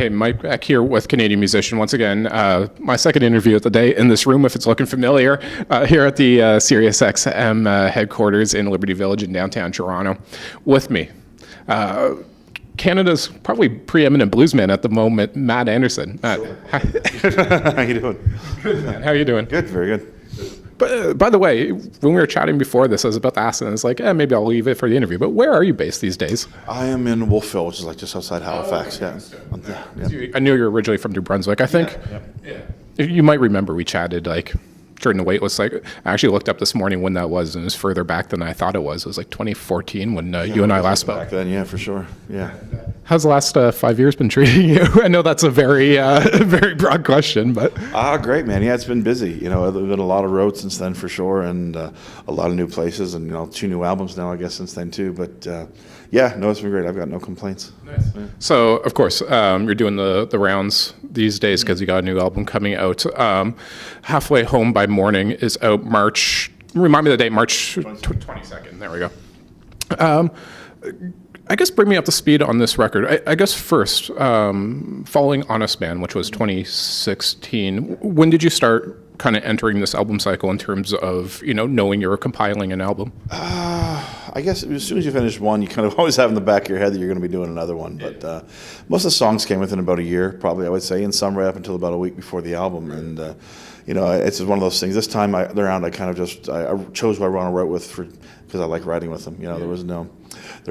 Hey, Mike back here with Canadian Musician once again. My second interview of the day in this room, if it's looking familiar, here at the SiriusXM headquarters in Liberty Village in downtown Toronto. With me, Canada's probably preeminent bluesman at the moment, Matt Andersen. Matt, Sure. How you doing? Good, man. How are you doing? Good, very good. But by the way, when we were chatting before this, I was about to ask, and I was like, maybe I'll leave it for the interview. But where are you based these days? I am in Wolfville, which is like just outside Halifax. Yeah. I knew you were originally from New Brunswick, I think. Yeah. You might remember we chatted like during the wait list. Like, I actually looked up this morning when that was, and it was further back than I thought it was. It was like 2014 when you and I last spoke. Back then, yeah, for sure. Yeah. How's the last 5 years been treating you? I know that's a very, very broad question, but Great, man. Yeah, it's been busy. You know, there's been a lot of road since then for sure, and a lot of new places, and 2 new albums now, I guess, since then too. But yeah, no, it's been great. I've got no complaints. Nice. Yeah. So, of course, you're doing the rounds these days because you got a new album coming out. Halfway Home by Morning is out March. Remind me the date. March 22nd. There we go. I guess bring me up to speed on this record. I guess first, following Honest Man, which was 2016, when did you start kind of entering this album cycle in terms of, knowing you were compiling an album? I guess as soon as you finish one, you kind of always have in the back of your head that you're going to be doing another one. But most of the songs came within about a year, probably, I would say, and some right up until about a week before the album. And, it's just one of those things. This time around, I kind of just, I chose who I want to write with because I like writing with them. There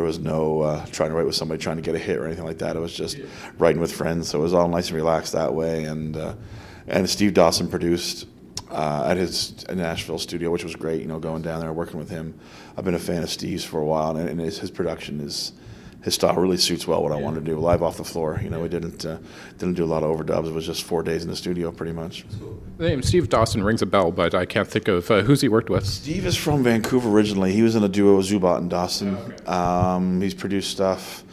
was no trying to write with somebody trying to get a hit or anything like that. It was just writing with friends, so it was all nice and relaxed that way. And Steve Dawson produced at his Nashville studio, which was great. Going down there and working with him. I've been a fan of Steve's for a while, and his production his style really suits well what I wanted to do, live off the floor. We didn't do a lot of overdubs. It was just 4 days in the studio, pretty much. The name Steve Dawson rings a bell, but I can't think of who's he worked with. Steve is from Vancouver originally. He was in a duo with Zubat and Dawson. He's produced stuff.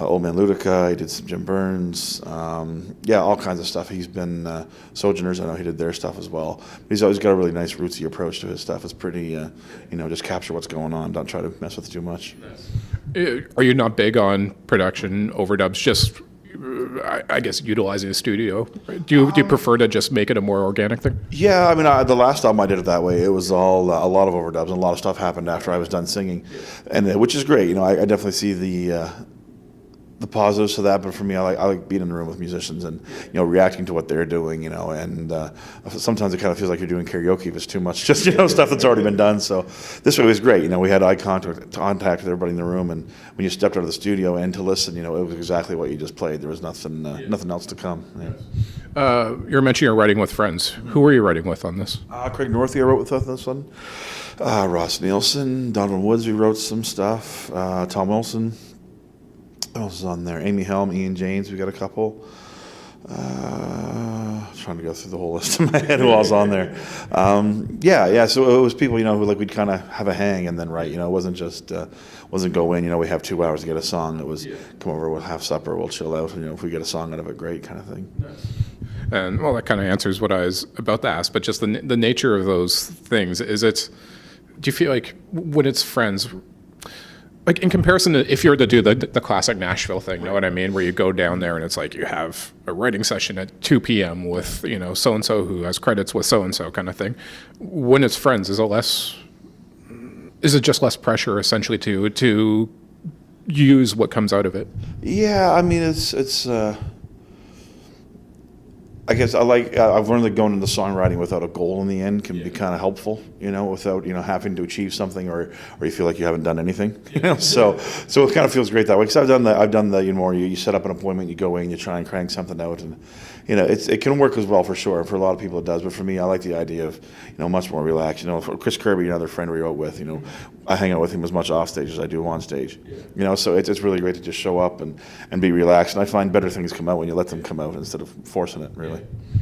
Old Man Ludica, he did some Jim Burns, all kinds of stuff. He's been Sojourners, I know he did their stuff as well. He's always got a really nice rootsy approach to his stuff. It's pretty, just capture what's going on, don't try to mess with it too much. Are you not big on production overdubs, just, I guess, utilizing a studio? Do you prefer to just make it a more organic thing? Yeah, I mean, the last album I did it that way. It was all a lot of overdubs, and a lot of stuff happened after I was done singing, and which is great. I definitely see the positives to that, but for me, I like being in the room with musicians and reacting to what they're doing, and sometimes it kind of feels like you're doing karaoke if it's too much, just stuff that's already been done. So this way was great. We had eye contact with everybody in the room, and when you stepped out of the studio and to listen, it was exactly what you just played. There was nothing else to come. Yeah. You're mentioning you're writing with friends. Who were you writing with on this? Craig Northey I wrote with on this one. Ross Nielsen, Donovan Woods, we wrote some stuff. Tom Wilson. What else is on there? Amy Helm, Ian James, we got a couple. Trying to go through the whole list in my head who all's on there. So it was people, who we'd kind of have a hang and then write. It wasn't just, wasn't go in, we have 2 hours to get a song. It was come over, we'll have supper, we'll chill out, and if we get a song out of it, great kind of thing. Nice. And well, that kind of answers what I was about to ask, but just the nature of those things, do you feel like when it's friends, like in comparison to if you were to do the classic Nashville thing, know what I mean? Where you go down there and it's like you have a writing session at 2 p.m. with, so-and-so who has credits with so-and-so kind of thing. When it's friends, is it just less pressure essentially to use what comes out of it? Yeah, I mean, it's I guess I've learned that going into songwriting without a goal in the end can be kind of helpful, without, having to achieve something or you feel like you haven't done anything, so it kind of feels great that way. Because I've done the, you set up an appointment, you go in, you try and crank something out, and, it can work as well for sure. For a lot of people it does, but for me, I like the idea of, much more relaxed. For Chris Kirby, another friend we wrote with, I hang out with him as much off stage as I do on stage, so it's really great to just show up and be relaxed. And I find better things come out when you let them come out instead of forcing it, really.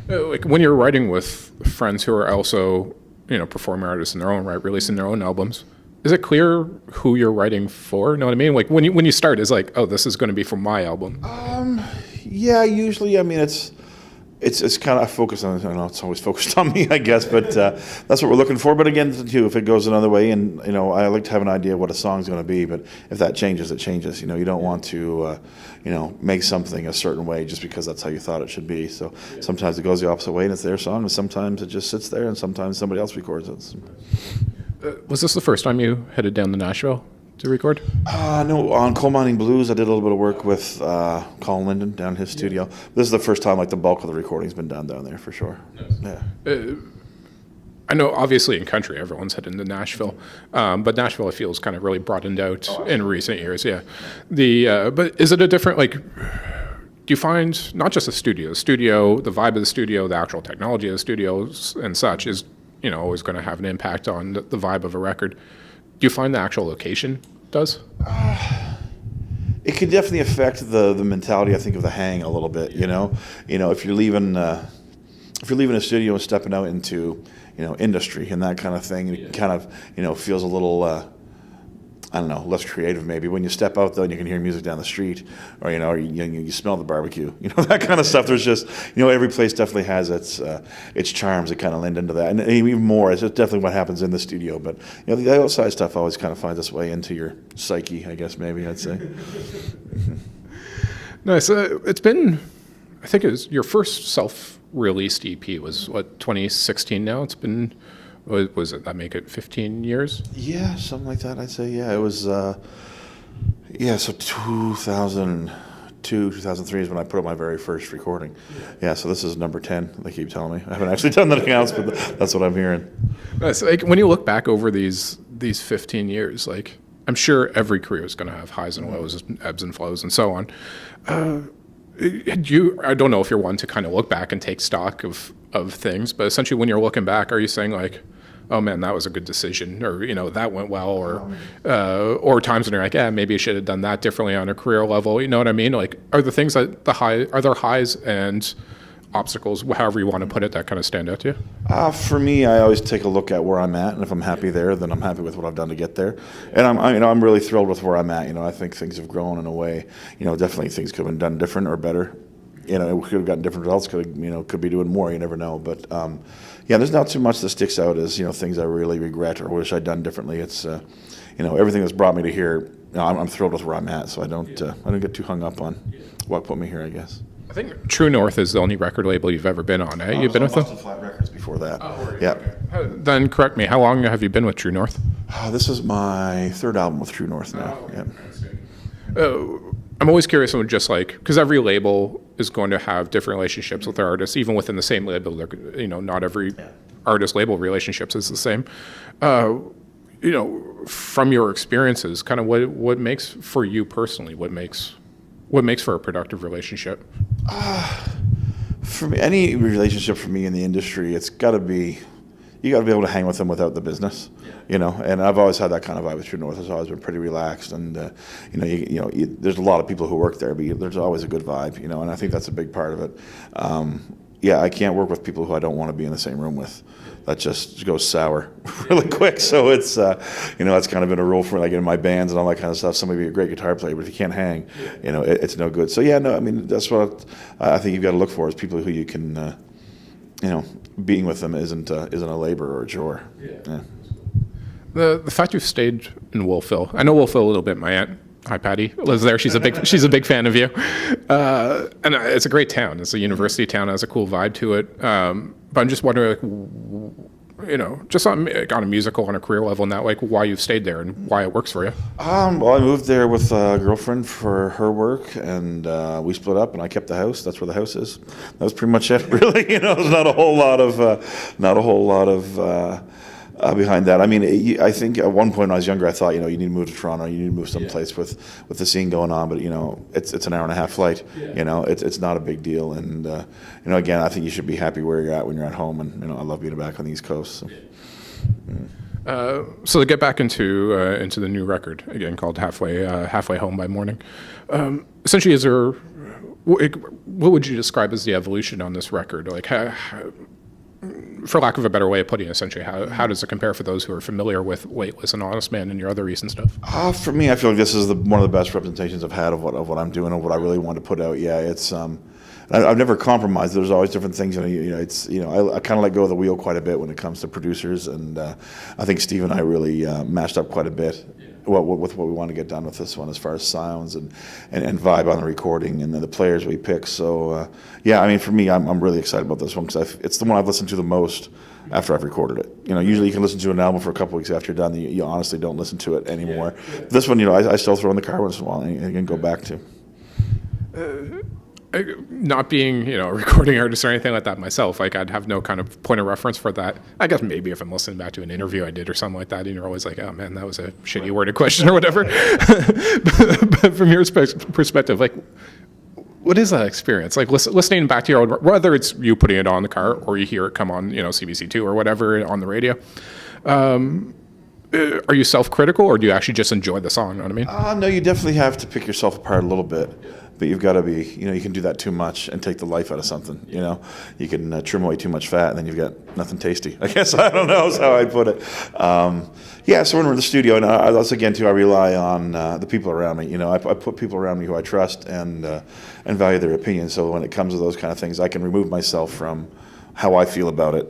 Like when you're writing with friends who are also, performing artists in their own right, releasing their own albums, is it clear who you're writing for? Know what I mean? Like when you start, it's like, oh, this is going to be for my album. Yeah, usually. I mean, it's it's kind of I focus on. I know it's always focused on me, I guess, but that's what we're looking for. But again, too, if it goes another way, and I like to have an idea of what a song's going to be. But if that changes, it changes. You don't want to, make something a certain way just because that's how you thought it should be. So sometimes it goes the opposite way, and it's their song, and sometimes it just sits there, and sometimes somebody else records it. Was this the first time you headed down to Nashville to record? No, on Coal Mining Blues, I did a little bit of work with Colin Linden down in his studio. This is the first time the bulk of the recording's been done down there for sure. Nice. Yeah. I know obviously in country everyone's heading to Nashville, but Nashville I feel is kind of really broadened out in recent years. Yeah. But is it a different do you find not just the studio, the vibe of the studio, the actual technology of the studios and such is always going to have an impact on the vibe of a record? Do you find the actual location does? It can definitely affect the mentality, I think, of the hang a little bit. If you're leaving a studio and stepping out into industry and that kind of thing, it kind of feels a little I don't know, less creative maybe. When you step out though, and you can hear music down the street, or you smell the barbecue, that kind of stuff. There's just every place definitely has its charms that kind of lend into that, and even more. It's definitely what happens in the studio. But the outside stuff always kind of finds its way into your psyche, I guess maybe I'd say. Nice. It's been, I think it was your first self-released EP was 2016 now. It's been. Was it that make it 15 years? Yeah, something like that. I'd say. Yeah, it was. So 2002, 2003 is when I put up my very first recording. Yeah. So this is number 10. They keep telling me. I haven't actually done the accounts, but that's what I'm hearing. It's when you look back over these 15 years, I'm sure every career is going to have highs and lows, ebbs and flows, and so on. I don't know if you're one to kind of look back and take stock of things, but essentially when you're looking back, are you saying oh man, that was a good decision, or that went well, or times when you're yeah, maybe I should have done that differently on a career level? You know what I mean? Are the things are there highs and obstacles, however you want to put it, that kind of stand out to you? For me, I always take a look at where I'm at, and if I'm happy there, then I'm happy with what I've done to get there. And I'm really thrilled with where I'm at. I think things have grown in a way. Definitely things could have been done different or better. It could have gotten different results. Could be doing more. You never know. But there's not too much that sticks out as things I really regret or wish I'd done differently. It's everything that's brought me to here. I'm thrilled with where I'm at, so I don't get too hung up on what put me here, I guess. I think True North is the only record label you've ever been on, eh? You've been with them? Flat Records before that. Oh, yeah. Okay. Then correct me. How long have you been with True North? This is my third album with True North now. Okay. Yeah. I'm always curious on just because every label is going to have different relationships with their artists, even within the same label. Not every artist label relationships is the same. From your experiences, kind of what makes for you personally, what makes for a productive relationship? For me, any relationship for me in the industry, it's got to be, you got to be able to hang with them without the business, and I've always had that kind of vibe with True North. It's always been pretty relaxed, and there's a lot of people who work there, but there's always a good vibe, and I think that's a big part of it. I can't work with people who I don't want to be in the same room with. That just goes sour really quick. So it's it's kind of been a rule for in my bands and all that kind of stuff. Somebody be a great guitar player, but if you can't hang, it's no good. So that's what I think you've got to look for is people who you can, being with them isn't a labor or a chore. Yeah. The fact you've stayed in Wolfville, I know Wolfville a little bit. My aunt, hi Patty, lives there. She's a big fan of you, and it's a great town. It's a university town. It has a cool vibe to it. But I'm just wondering, just on a musical, on a career level, and that why you've stayed there and why it works for you. Well, I moved there with a girlfriend for her work, and we split up, and I kept the house. That's where the house is. That was pretty much it, really. There's not a whole lot of. Behind that, I think at one point when I was younger, I thought, you need to move to Toronto, you need to move someplace with the scene going on. But it's an hour and a half flight. It's not a big deal. And again, I think you should be happy where you're at when you're at home. And I love being back on the East Coast. So to get back into the new record again, called Halfway Home by Morning. Essentially, what would you describe as the evolution on this record? For lack of a better way of putting it, essentially, how does it compare for those who are familiar with Weightless and Honest Man and your other recent stuff? For me, I feel like this is one of the best representations I've had of what I'm doing and what I really want to put out. Yeah, it's I've never compromised. There's always different things. I kind of let go of the wheel quite a bit when it comes to producers, and I think Steve and I really mashed up quite a bit. With what we want to get done with this one as far as sounds and vibe on the recording and then the players we pick. So, for me, I'm really excited about this one because it's the one I've listened to the most after I've recorded it. Usually you can listen to an album for a couple weeks after you're done. You honestly don't listen to it anymore. This one, I still throw in the car once in a while and can go back to. Not being, a recording artist or anything like that myself, like I'd have no kind of point of reference for that. I guess maybe if I'm listening back to an interview I did or something like that, and you're always like, oh man, that was a shitty worded question or whatever. But from your perspective, like, what is that experience? Like listening back to your own, whether it's you putting it on the car or you hear it come on, CBC2 or whatever on the radio. Are you self-critical or do you actually just enjoy the song? You know what I mean? No, you definitely have to pick yourself apart a little bit. But you've got to be, you can do that too much and take the life out of something, You can trim away too much fat and then you've got nothing tasty. I guess, I don't know is how I'd put it. So when we're in the studio, and that's again, too, I rely on the people around me. I put people around me who I trust and value their opinion. So when it comes to those kind of things, I can remove myself from how I feel about it,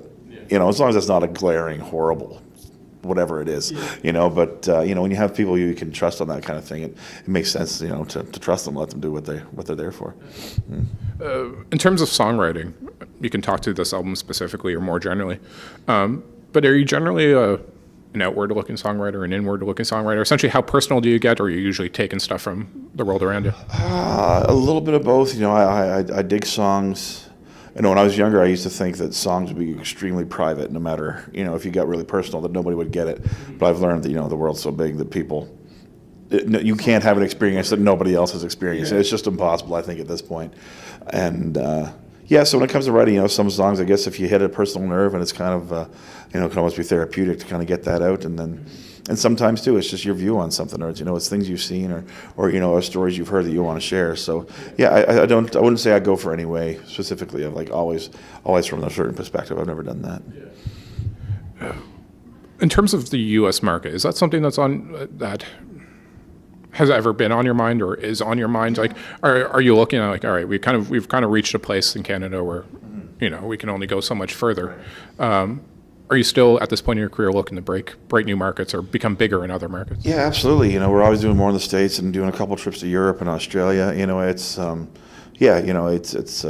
as long as it's not a glaring, horrible whatever it is, but when you have people you can trust on that kind of thing, it makes sense, to trust them, let them do what they're there for. In terms of songwriting, you can talk to this album specifically or more generally, but are you generally an outward-looking songwriter, an inward-looking songwriter? Essentially, how personal do you get, or are you usually taking stuff from the world around you? A little bit of both. I dig songs. When I was younger, I used to think that songs would be extremely private, no matter, if you got really personal, that nobody would get it. But I've learned that, the world's so big that you can't have an experience that nobody else has experienced. Yeah. It's just impossible, I think, at this point. And, so when it comes to writing, some songs, I guess if you hit a personal nerve and it's kind of, it can almost be therapeutic to kind of get that out. And sometimes too, it's just your view on something, or it's things you've seen, or stories you've heard that you want to share. So I wouldn't say I go for any way specifically of like always from a certain perspective. I've never done that. Yeah. In terms of the U.S. market, is that something that's that has ever been on your mind or is on your mind? Like, are you looking at like, all right, we've kind of reached a place in Canada where, we can only go so much further. Are you still, at this point in your career, looking to break new markets or become bigger in other markets? Yeah, absolutely. We're always doing more in the States and doing a couple trips to Europe and Australia. It's, it's.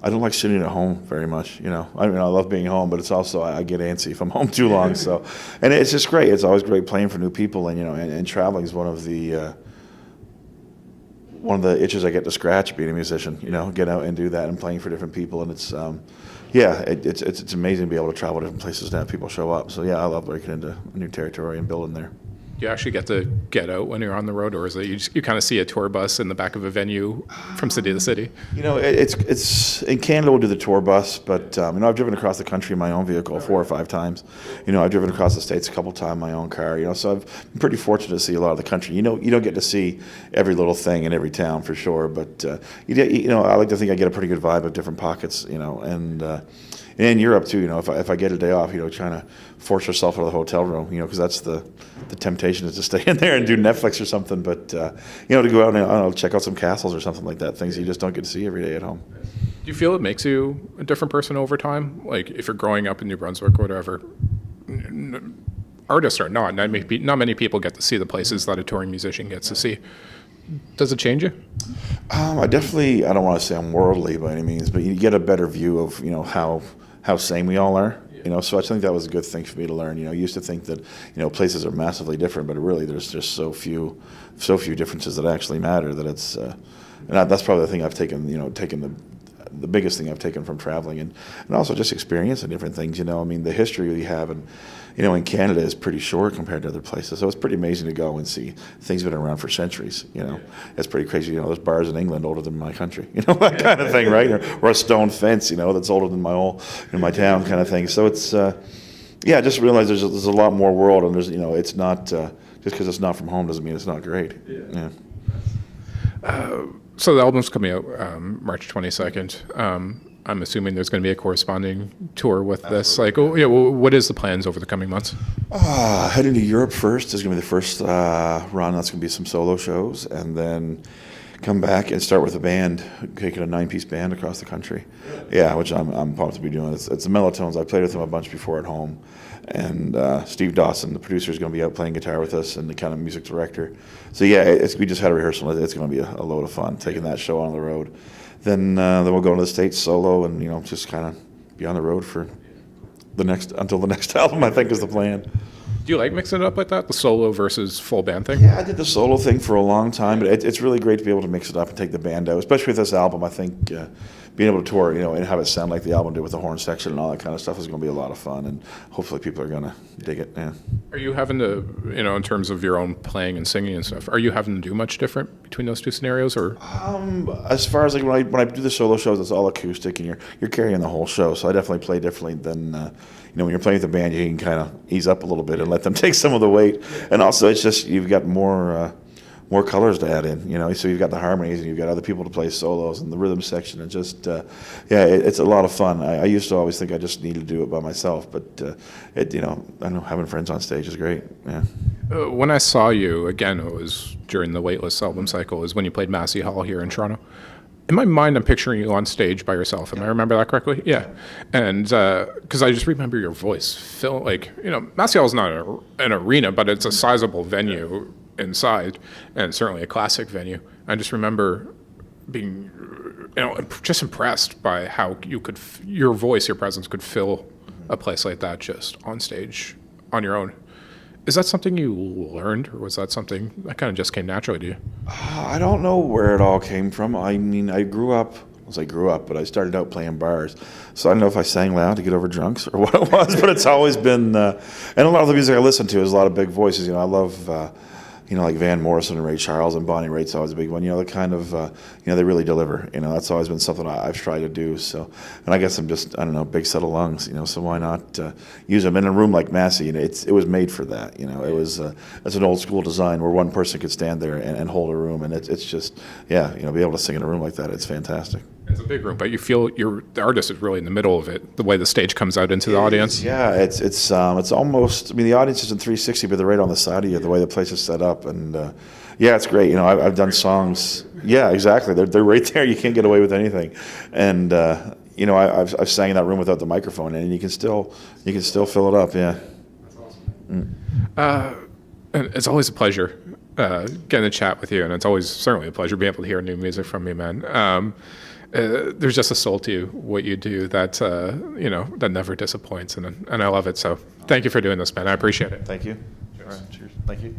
I don't like sitting at home very much. I love being home, but it's also I get antsy if I'm home too long. So, and it's just great. It's always great playing for new people, and traveling is one of the itches I get to scratch being a musician. Get out and do that and playing for different people, and it's. It's amazing to be able to travel to different places and have people show up. So I love breaking into new territory and building there. Do you actually get to get out when you're on the road, or is it you kind of see a tour bus in the back of a venue from city to city? It's in Canada we'll do the tour bus, but I've driven across the country in my own vehicle 4 or 5 times. I've driven across the States a couple times in my own car. So I've been pretty fortunate to see a lot of the country. You don't get to see every little thing in every town for sure, but I like to think I get a pretty good vibe of different pockets. And in Europe too, if I get a day off, trying to force yourself out of the hotel room, because that's the temptation is to stay in there and do Netflix or something. But to go out and check out some castles or something like that, things you just don't get to see every day at home. Do you feel it makes you a different person over time? Like if you're growing up in New Brunswick or whatever, artists are not many people get to see the places that a touring musician gets to see. Does it change you? I don't want to say I'm worldly by any means, but you get a better view of how same we all are. So I think that was a good thing for me to learn. I used to think that places are massively different, but really there's just so few differences that actually matter. That it's and that's probably the thing I've taken. The biggest thing I've taken from traveling and also just experiencing different things. The history we have in Canada is pretty short compared to other places. So it's pretty amazing to go and see things that have been around for centuries. It's pretty crazy. There's bars in England older than my country. That kind of thing, right? Or a stone fence, that's older than my town, kind of thing. So it's just realize there's a lot more world, and there's it's not just because it's not from home doesn't mean it's not great. Yeah. So the album's coming out March 22nd. I'm assuming there's going to be a corresponding tour with this. Like, what is the plans over the coming months? Heading to Europe first is going to be the first run. That's going to be some solo shows, and then come back and start with a band, taking a 9-piece band across the country. Yeah, which I'm pumped to be doing. It's the Melatones. I played with them a bunch before at home, and Steve Dawson, the producer, is going to be out playing guitar with us, and the kind of music director. So yeah, we just had a rehearsal. It's going to be a load of fun taking that show on the road. Then we'll go to the States solo, and just kind of be on the road for until the next album, I think, is the plan. Do you like mixing it up like that, the solo versus full band thing? Yeah, I did the solo thing for a long time, but it's really great to be able to mix it up and take the band out, especially with this album. I think being able to tour, and have it sound like the album did with the horn section and all that kind of stuff is going to be a lot of fun, and hopefully people are going to dig it. Yeah. Are you having to, in terms of your own playing and singing and stuff, are you having to do much different between those two scenarios, or? As far as when I do the solo shows, it's all acoustic, and you're carrying the whole show. So I definitely play differently than when you're playing with the band, you can kind of ease up a little bit and let them take some of the weight. And also, it's just you've got more colors to add in. So you've got the harmonies, and you've got other people to play solos and the rhythm section, and just it's a lot of fun. I used to always think I just needed to do it by myself, but I know having friends on stage is great. Yeah. When I saw you again, it was during the Waitlist album cycle, is when you played Massey Hall here in Toronto. In my mind, I'm picturing you on stage by yourself. Am I remember that correctly? Yeah. And because I just remember your voice. Massey Hall is not an arena, but it's a sizable venue inside, and certainly a classic venue. I just remember being, just impressed by how your voice, your presence could fill a place like that just on stage on your own. Is that something you learned, or was that something that kind of just came naturally to you? I don't know where it all came from. I mean, I grew up, but I started out playing bars. So I don't know if I sang loud to get over drunks or what it was, but it's always been, and a lot of the music I listen to is a lot of big voices. I love, like Van Morrison and Ray Charles, and Bonnie Raitt's always a big one. The kind of, they really deliver. That's always been something I've tried to do. So, and I guess I'm just, big set of lungs. So why not use them in a room like Massey? It was made for that. It was it's an old school design where one person could stand there and hold a room, and it's just, be able to sing in a room like that. It's fantastic. It's a big room, but you feel the artist is really in the middle of it. The way the stage comes out into the audience. Yeah, it's almost. The audience is in 360, but they're right on the side of you. The way the place is set up, and it's great. I've done songs. Yeah, exactly. They're right there. You can't get away with anything, and I've sang in that room without the microphone, and you can still fill it up. Yeah. That's awesome. And it's always a pleasure getting to chat with you, and it's always certainly a pleasure being able to hear new music from you, man. There's just a soul to you, what you do, that that never disappoints, and I love it. So thank you for doing this, man. I appreciate it. Thank you. Cheers. All right, cheers. Thank you.